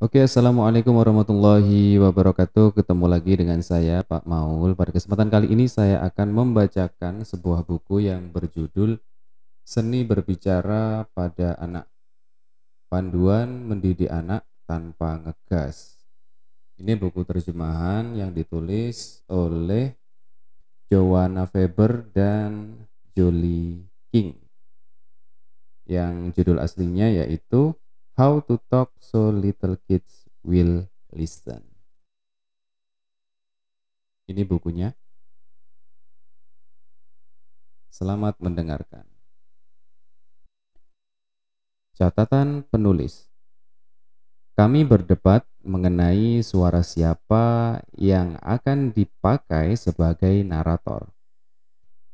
Oke, assalamualaikum warahmatullahi wabarakatuh. Ketemu lagi dengan saya, Pak Maul. Pada kesempatan kali ini, saya akan membacakan sebuah buku yang berjudul "Seni Berbicara pada Anak: Panduan Mendidik Anak Tanpa Ngegas". Ini buku terjemahan yang ditulis oleh Joanna Faber dan Julie King, yang judul aslinya yaitu "How to Talk So Little Kids Will Listen". Ini bukunya. Selamat mendengarkan. Catatan penulis. Kami berdebat mengenai suara siapa yang akan dipakai sebagai narator.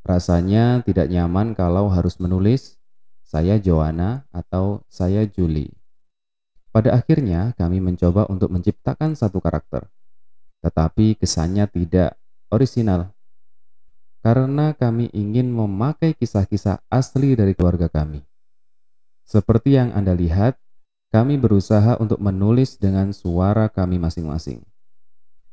Rasanya tidak nyaman kalau harus menulis "saya Joanna" atau "saya Julie". Pada akhirnya kami mencoba untuk menciptakan satu karakter, tetapi kesannya tidak orisinal karena kami ingin memakai kisah-kisah asli dari keluarga kami. Seperti yang Anda lihat, kami berusaha untuk menulis dengan suara kami masing-masing.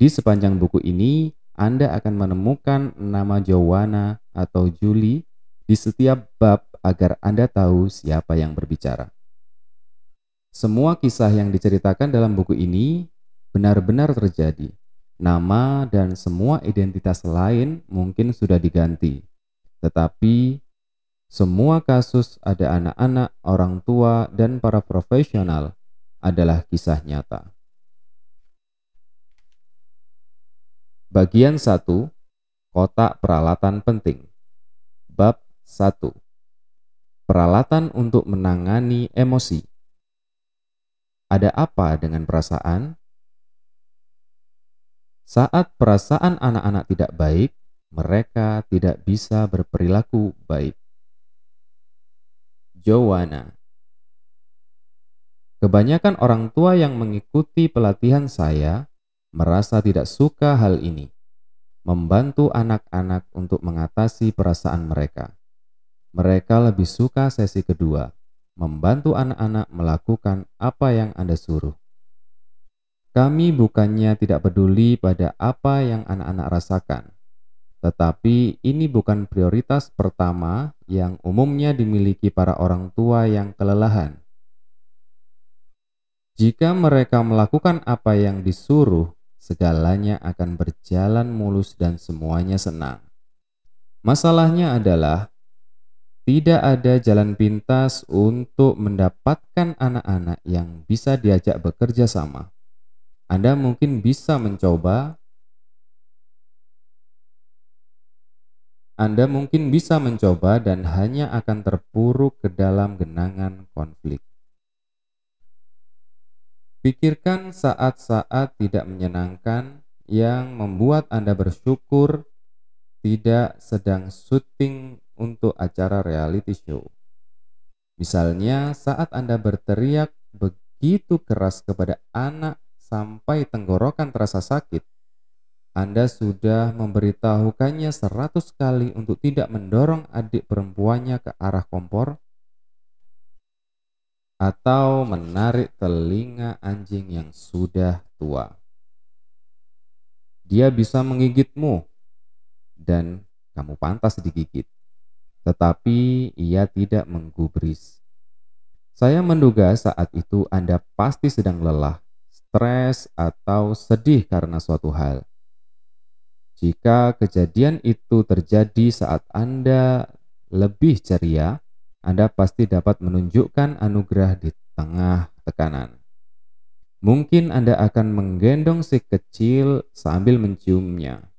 Di sepanjang buku ini, Anda akan menemukan nama Joanna atau Julie di setiap bab agar Anda tahu siapa yang berbicara. Semua kisah yang diceritakan dalam buku ini benar-benar terjadi. Nama dan semua identitas lain mungkin sudah diganti, tetapi semua kasus ada anak-anak, orang tua, dan para profesional adalah kisah nyata. Bagian 1. Kotak peralatan penting. Bab 1. Peralatan untuk menangani emosi. Ada apa dengan perasaan? Saat perasaan anak-anak tidak baik, mereka tidak bisa berperilaku baik. Joanna. Kebanyakan orang tua yang mengikuti pelatihan saya merasa tidak suka hal ini, membantu anak-anak untuk mengatasi perasaan mereka. Mereka lebih suka sesi kedua, membantu anak-anak melakukan apa yang Anda suruh. Kami bukannya tidak peduli pada apa yang anak-anak rasakan, tetapi ini bukan prioritas pertama yang umumnya dimiliki para orang tua yang kelelahan. Jika mereka melakukan apa yang disuruh, segalanya akan berjalan mulus dan semuanya senang. Masalahnya adalah tidak ada jalan pintas untuk mendapatkan anak-anak yang bisa diajak bekerja sama. Anda mungkin bisa mencoba dan hanya akan terpuruk ke dalam genangan konflik. Pikirkan saat-saat tidak menyenangkan yang membuat Anda bersyukur tidak sedang syuting untuk acara reality show. Misalnya saat Anda berteriak begitu keras kepada anak sampai tenggorokan terasa sakit. Anda sudah memberitahukannya 100 kali untuk tidak mendorong adik perempuannya ke arah kompor atau menarik telinga anjing yang sudah tua. Dia bisa menggigitmu dan kamu pantas digigit, tetapi ia tidak menggubris. Saya menduga saat itu Anda pasti sedang lelah, stres, atau sedih karena suatu hal. Jika kejadian itu terjadi saat Anda lebih ceria, Anda pasti dapat menunjukkan anugerah di tengah tekanan. Mungkin Anda akan menggendong si kecil sambil menciumnya,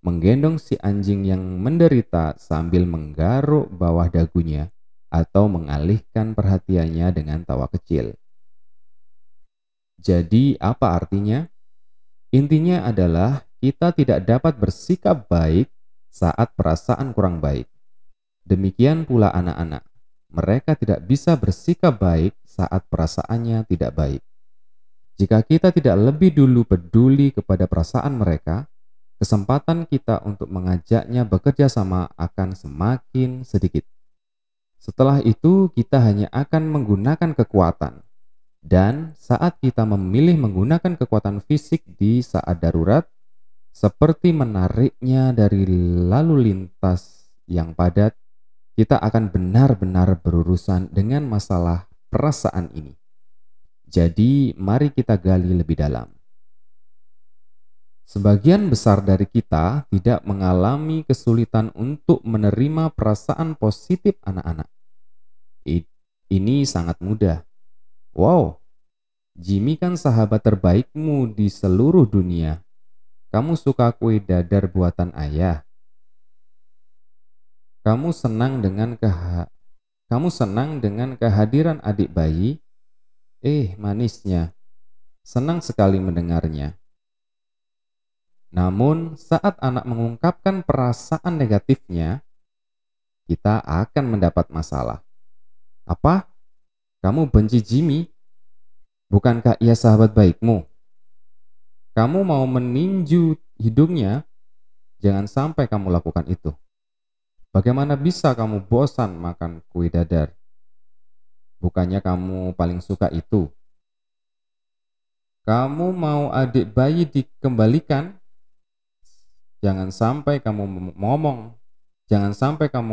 menggendong si anjing yang menderita sambil menggaruk bawah dagunya, atau mengalihkan perhatiannya dengan tawa kecil. Jadi apa artinya? Intinya adalah kita tidak dapat bersikap baik saat perasaan kurang baik. Demikian pula anak-anak. Mereka tidak bisa bersikap baik saat perasaannya tidak baik. Jika kita tidak lebih dulu peduli kepada perasaan mereka, kesempatan kita untuk mengajaknya bekerja sama akan semakin sedikit. Setelah itu, kita hanya akan menggunakan kekuatan. Dan saat kita memilih menggunakan kekuatan fisik di saat darurat, seperti menariknya dari lalu lintas yang padat, kita akan benar-benar berurusan dengan masalah perasaan ini. Jadi, mari kita gali lebih dalam. Sebagian besar dari kita tidak mengalami kesulitan untuk menerima perasaan positif anak-anak. Ini sangat mudah. Wow, Jimmy kan sahabat terbaikmu di seluruh dunia. Kamu suka kue dadar buatan ayah. Kamu senang dengan kehadiran adik bayi. Manisnya. Senang sekali mendengarnya. Namun, saat anak mengungkapkan perasaan negatifnya, kita akan mendapat masalah. Apa? Kamu benci Jimmy? Bukankah ia sahabat baikmu? Kamu mau meninju hidungnya? Jangan sampai kamu lakukan itu. Bagaimana bisa kamu bosan makan kue dadar? Bukannya kamu paling suka itu? Kamu mau adik bayi dikembalikan? Jangan sampai kamu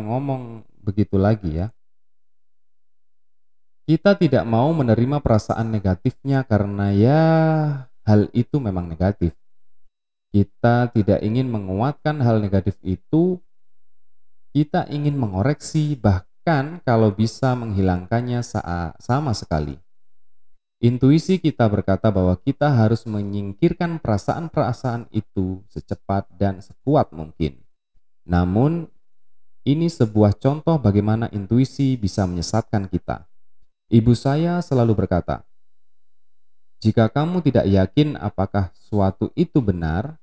ngomong begitu lagi ya. Kita tidak mau menerima perasaan negatifnya karena hal itu memang negatif. Kita tidak ingin menguatkan hal negatif itu. Kita ingin mengoreksi, bahkan kalau bisa menghilangkannya sama sekali. Intuisi kita berkata bahwa kita harus menyingkirkan perasaan-perasaan itu secepat dan sekuat mungkin. Namun, ini sebuah contoh bagaimana intuisi bisa menyesatkan kita. Ibu saya selalu berkata, jika kamu tidak yakin apakah suatu itu benar,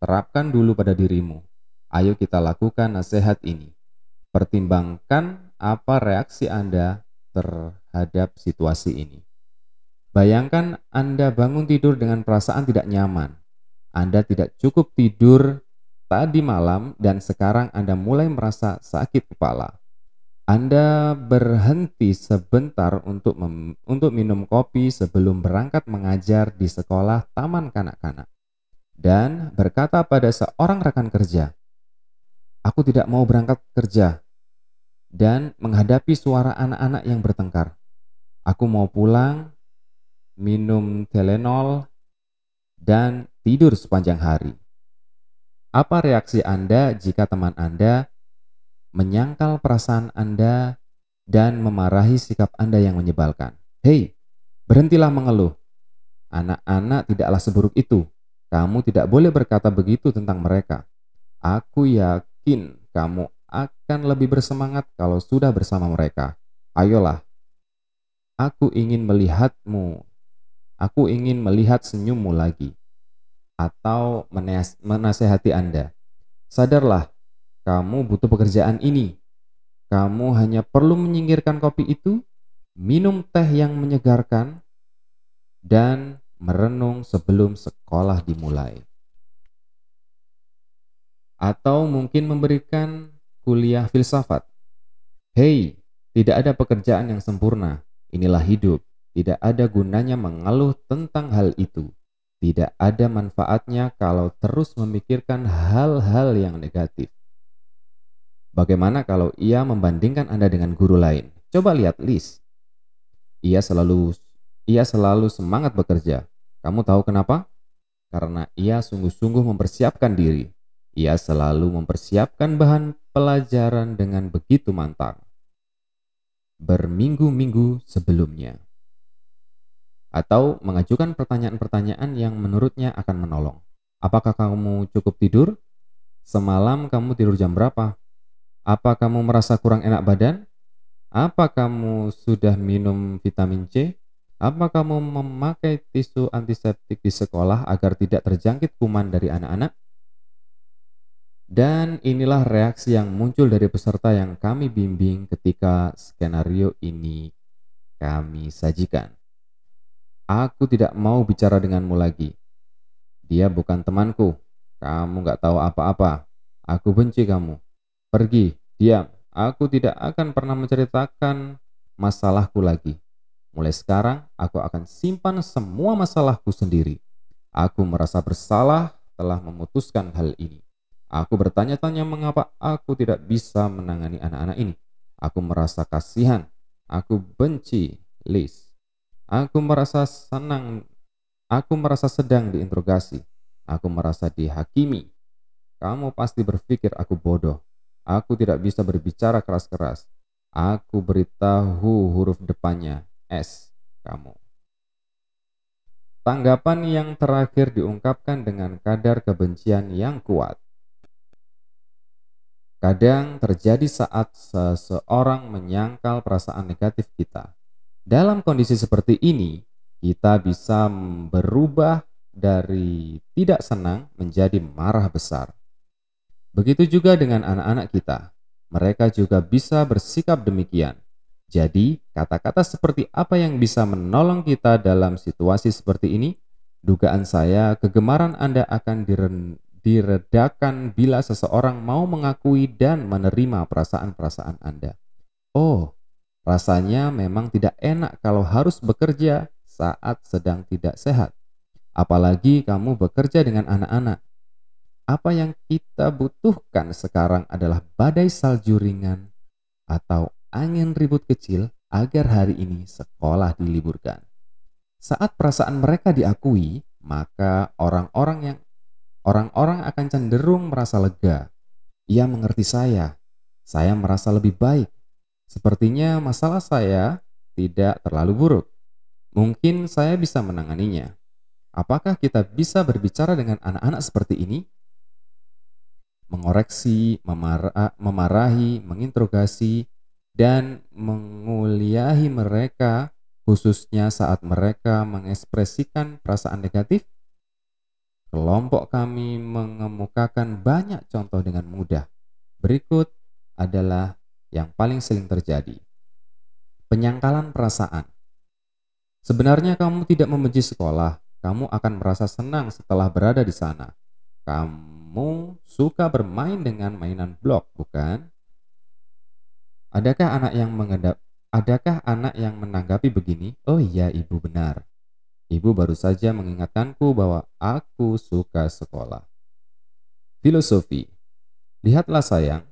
terapkan dulu pada dirimu. Ayo kita lakukan nasihat ini. Pertimbangkan apa reaksi Anda terhadap situasi ini. Bayangkan Anda bangun tidur dengan perasaan tidak nyaman. Anda tidak cukup tidur tadi malam dan sekarang Anda mulai merasa sakit kepala. Anda berhenti sebentar untuk minum kopi sebelum berangkat mengajar di sekolah taman kanak-kanak. Dan berkata pada seorang rekan kerja, "Aku tidak mau berangkat kerja." Dan menghadapi suara anak-anak yang bertengkar. "Aku mau pulang, minum Telenol, dan tidur sepanjang hari." Apa reaksi Anda jika teman Anda menyangkal perasaan Anda dan memarahi sikap Anda yang menyebalkan? "Hei, berhentilah mengeluh. Anak-anak tidaklah seburuk itu. Kamu tidak boleh berkata begitu tentang mereka. Aku yakin kamu akan lebih bersemangat kalau sudah bersama mereka. Ayolah, aku ingin melihat senyummu lagi." Atau menasehati Anda, "Sadarlah, kamu butuh pekerjaan ini. Kamu hanya perlu menyingkirkan kopi itu, minum teh yang menyegarkan, dan merenung sebelum sekolah dimulai." Atau mungkin memberikan kuliah filsafat. "Hei, tidak ada pekerjaan yang sempurna. Inilah hidup. Tidak ada gunanya mengeluh tentang hal itu. Tidak ada manfaatnya kalau terus memikirkan hal-hal yang negatif." Bagaimana kalau ia membandingkan Anda dengan guru lain? Coba lihat Liz. Ia selalu semangat bekerja. Kamu tahu kenapa? Karena ia sungguh-sungguh mempersiapkan diri. Ia selalu mempersiapkan bahan pelajaran dengan begitu mantap. Berminggu-minggu sebelumnya. Atau mengajukan pertanyaan-pertanyaan yang menurutnya akan menolong. Apakah kamu cukup tidur? Semalam kamu tidur jam berapa? Apa kamu merasa kurang enak badan? Apa kamu sudah minum vitamin C? Apa kamu memakai tisu antiseptik di sekolah agar tidak terjangkit kuman dari anak-anak? Dan inilah reaksi yang muncul dari peserta yang kami bimbing ketika skenario ini kami sajikan. "Aku tidak mau bicara denganmu lagi. Dia bukan temanku. Kamu gak tahu apa-apa. Aku benci kamu. Pergi, diam. Aku tidak akan pernah menceritakan masalahku lagi." Mulai sekarang, aku akan simpan semua masalahku sendiri. Aku merasa bersalah telah memutuskan hal ini. Aku bertanya-tanya mengapa aku tidak bisa menangani anak-anak ini. Aku merasa kasihan. Aku benci Liz. Aku merasa senang. Aku merasa sedang diinterogasi. Aku merasa dihakimi. Kamu pasti berpikir aku bodoh. Aku tidak bisa berbicara keras-keras. Aku beritahu huruf depannya S. Kamu. Tanggapan yang terakhir diungkapkan dengan kadar kebencian yang kuat. Kadang terjadi saat seseorang menyangkal perasaan negatif kita. Dalam kondisi seperti ini, kita bisa berubah dari tidak senang menjadi marah besar. Begitu juga dengan anak-anak kita. Mereka juga bisa bersikap demikian. Jadi, kata-kata seperti apa yang bisa menolong kita dalam situasi seperti ini? Dugaan saya, kegemaran Anda akan diredakan bila seseorang mau mengakui dan menerima perasaan-perasaan Anda. Oh, rasanya memang tidak enak kalau harus bekerja saat sedang tidak sehat. Apalagi kamu bekerja dengan anak-anak. Apa yang kita butuhkan sekarang adalah badai salju ringan atau angin ribut kecil agar hari ini sekolah diliburkan. Saat perasaan mereka diakui, maka orang-orang akan cenderung merasa lega. Ia mengerti saya merasa lebih baik. Sepertinya masalah saya tidak terlalu buruk. Mungkin saya bisa menanganinya. Apakah kita bisa berbicara dengan anak-anak seperti ini? Mengoreksi, memarahi, menginterogasi, dan menguliahi mereka, khususnya saat mereka mengekspresikan perasaan negatif. Kelompok kami mengemukakan banyak contoh dengan mudah. Berikut adalah yang paling sering terjadi. Penyangkalan perasaan. Sebenarnya kamu tidak membenci sekolah. Kamu akan merasa senang setelah berada di sana. Kamu suka bermain dengan mainan blok, bukan? Adakah anak yang menanggapi begini? Oh iya, ibu benar. Ibu baru saja mengingatkanku bahwa aku suka sekolah. Filosofi. Lihatlah sayang,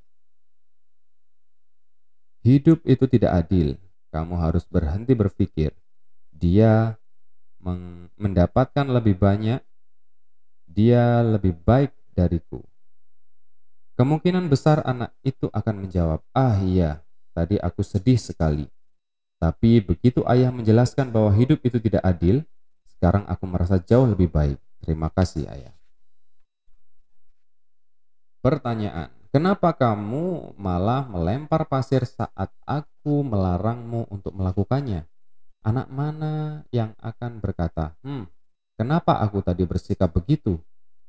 hidup itu tidak adil. Kamu harus berhenti berpikir, dia mendapatkan lebih banyak, dia lebih baik dariku. Kemungkinan besar anak itu akan menjawab, ah iya, tadi aku sedih sekali. Tapi begitu ayah menjelaskan bahwa hidup itu tidak adil, sekarang aku merasa jauh lebih baik. Terima kasih ayah. Pertanyaan, kenapa kamu malah melempar pasir saat aku melarangmu untuk melakukannya? Anak mana yang akan berkata, kenapa aku tadi bersikap begitu?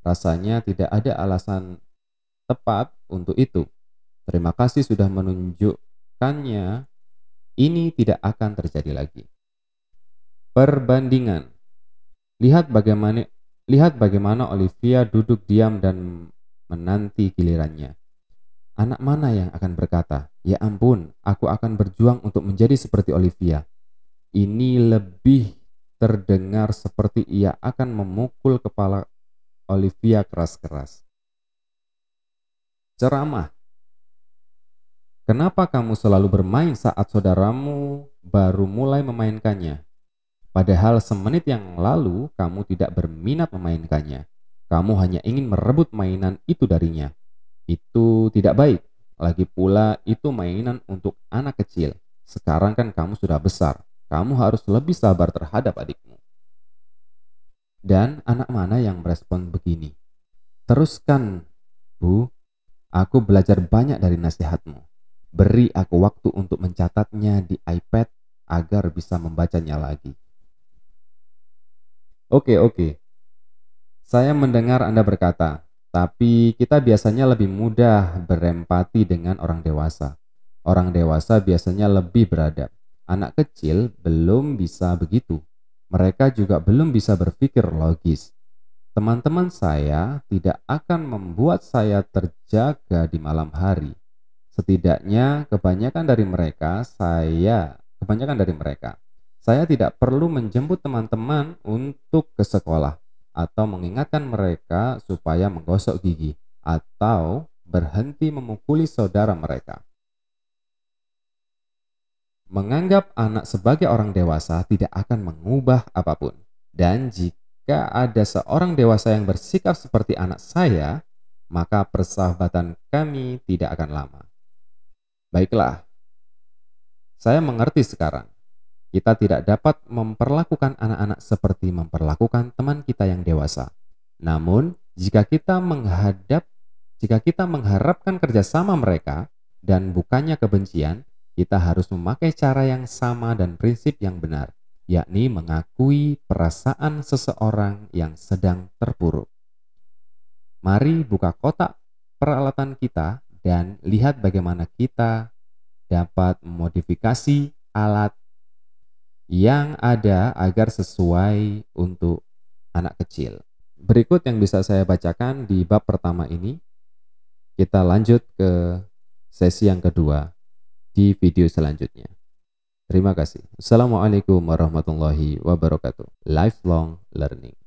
Rasanya tidak ada alasan tepat untuk itu. Terima kasih sudah menunjukkannya. Ini tidak akan terjadi lagi. Perbandingan. Lihat bagaimana Olivia duduk diam dan menanti gilirannya. Anak mana yang akan berkata, ya ampun, aku akan berjuang untuk menjadi seperti Olivia. Ini lebih terdengar seperti ia akan memukul kepala Olivia keras-keras. Ceramah. Kenapa kamu selalu bermain saat saudaramu baru mulai memainkannya? Padahal semenit yang lalu kamu tidak berminat memainkannya. Kamu hanya ingin merebut mainan itu darinya. Itu tidak baik. Lagi pula itu mainan untuk anak kecil. Sekarang kan kamu sudah besar. Kamu harus lebih sabar terhadap adikmu. Dan anak mana yang merespon begini? Teruskan, Bu. Aku belajar banyak dari nasihatmu. Beri aku waktu untuk mencatatnya di iPad agar bisa membacanya lagi. Oke. Saya mendengar Anda berkata, tapi kita biasanya lebih mudah berempati dengan orang dewasa. Orang dewasa biasanya lebih beradab. Anak kecil belum bisa begitu. Mereka juga belum bisa berpikir logis. Teman-teman saya tidak akan membuat saya terjaga di malam hari. Setidaknya kebanyakan dari mereka. Saya tidak perlu menjemput teman-teman untuk ke sekolah atau mengingatkan mereka supaya menggosok gigi atau berhenti memukuli saudara mereka. Menganggap anak sebagai orang dewasa tidak akan mengubah apapun. Dan jika ada seorang dewasa yang bersikap seperti anak saya, maka persahabatan kami tidak akan lama. Baiklah, saya mengerti sekarang. Kita tidak dapat memperlakukan anak-anak seperti memperlakukan teman kita yang dewasa. Namun, jika kita mengharapkan kerjasama mereka dan bukannya kebencian, kita harus memakai cara yang sama dan prinsip yang benar, yakni mengakui perasaan seseorang yang sedang terpuruk. Mari buka kotak peralatan kita dan lihat bagaimana kita dapat memodifikasi alat yang ada agar sesuai untuk anak kecil. Berikut yang bisa saya bacakan di bab pertama ini. Kita lanjut ke sesi yang kedua di video selanjutnya. Terima kasih. Assalamualaikum warahmatullahi wabarakatuh. Lifelong learning.